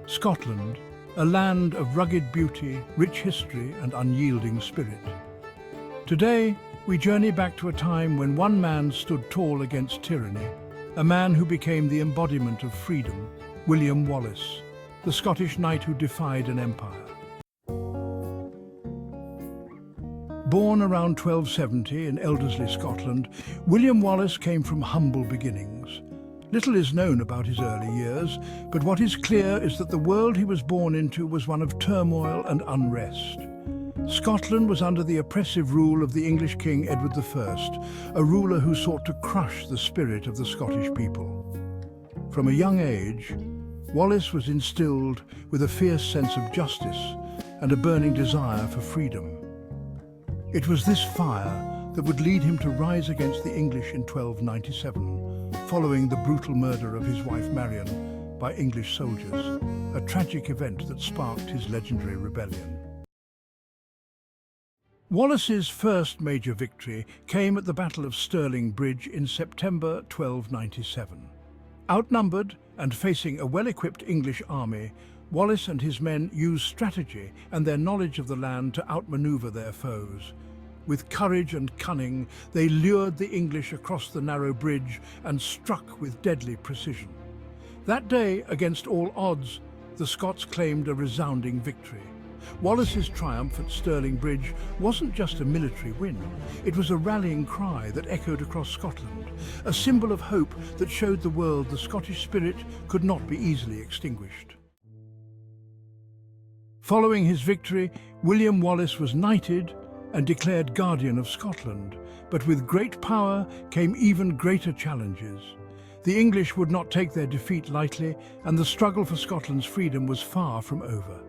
Scotland, a land of rugged beauty, rich history and unyielding spirit. Today, we journey back to a time when one man stood tall against tyranny, a man who became the embodiment of freedom, William Wallace, the Scottish knight who defied an empire. Born around 1270 in Elderslie, Scotland, William Wallace came from humble beginnings. Little is known about his early years, but what is clear is that the world he was born into was one of turmoil and unrest. Scotland was under the oppressive rule of the English King Edward I, a ruler who sought to crush the spirit of the Scottish people. From a young age, Wallace was instilled with a fierce sense of justice and a burning desire for freedom. It was this fire that would lead him to rise against the English in 1297, following the brutal murder of his wife Marion by English soldiers, a tragic event that sparked his legendary rebellion. Wallace's first major victory came at the Battle of Stirling Bridge in September 1297. Outnumbered and facing a well-equipped English army, Wallace and his men used strategy and their knowledge of the land to outmaneuver their foes. With courage and cunning, they lured the English across the narrow bridge and struck with deadly precision. That day, against all odds, the Scots claimed a resounding victory. Wallace's triumph at Stirling Bridge wasn't just a military win. It was a rallying cry that echoed across Scotland, a symbol of hope that showed the world the Scottish spirit could not be easily extinguished. Following his victory, William Wallace was knighted and declared Guardian of Scotland, but with great power came even greater challenges. The English would not take their defeat lightly, and the struggle for Scotland's freedom was far from over.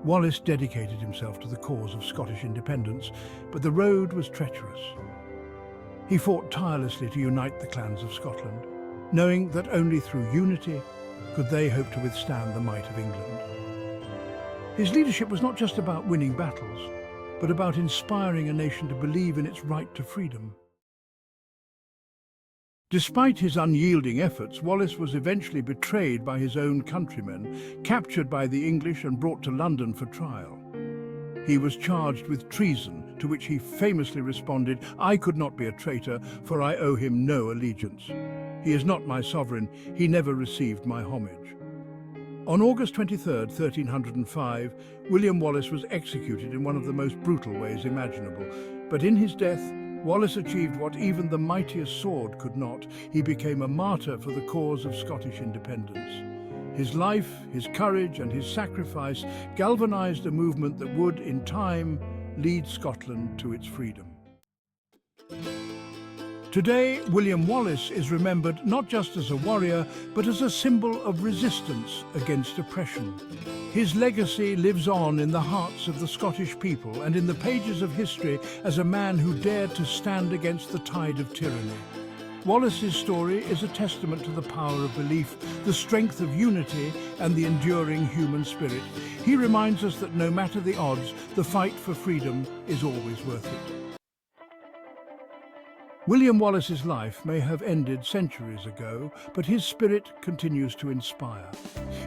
Wallace dedicated himself to the cause of Scottish independence, but the road was treacherous. He fought tirelessly to unite the clans of Scotland, knowing that only through unity could they hope to withstand the might of England. His leadership was not just about winning battles, but about inspiring a nation to believe in its right to freedom. Despite his unyielding efforts, Wallace was eventually betrayed by his own countrymen, captured by the English and brought to London for trial. He was charged with treason, to which he famously responded, "I could not be a traitor, for I owe him no allegiance. He is not my sovereign, he never received my homage." On August 23, 1305, William Wallace was executed in one of the most brutal ways imaginable. But in his death, Wallace achieved what even the mightiest sword could not. He became a martyr for the cause of Scottish independence. His life, his courage and his sacrifice galvanized a movement that would, in time, lead Scotland to its freedom. Today, William Wallace is remembered not just as a warrior, but as a symbol of resistance against oppression. His legacy lives on in the hearts of the Scottish people and in the pages of history as a man who dared to stand against the tide of tyranny. Wallace's story is a testament to the power of belief, the strength of unity, and the enduring human spirit. He reminds us that no matter the odds, the fight for freedom is always worth it. William Wallace's life may have ended centuries ago, but his spirit continues to inspire.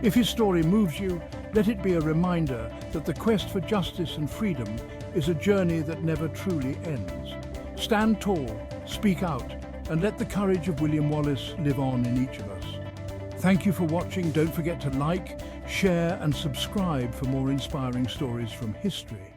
If his story moves you, let it be a reminder that the quest for justice and freedom is a journey that never truly ends. Stand tall, speak out, and let the courage of William Wallace live on in each of us. Thank you for watching. Don't forget to like, share, and subscribe for more inspiring stories from history.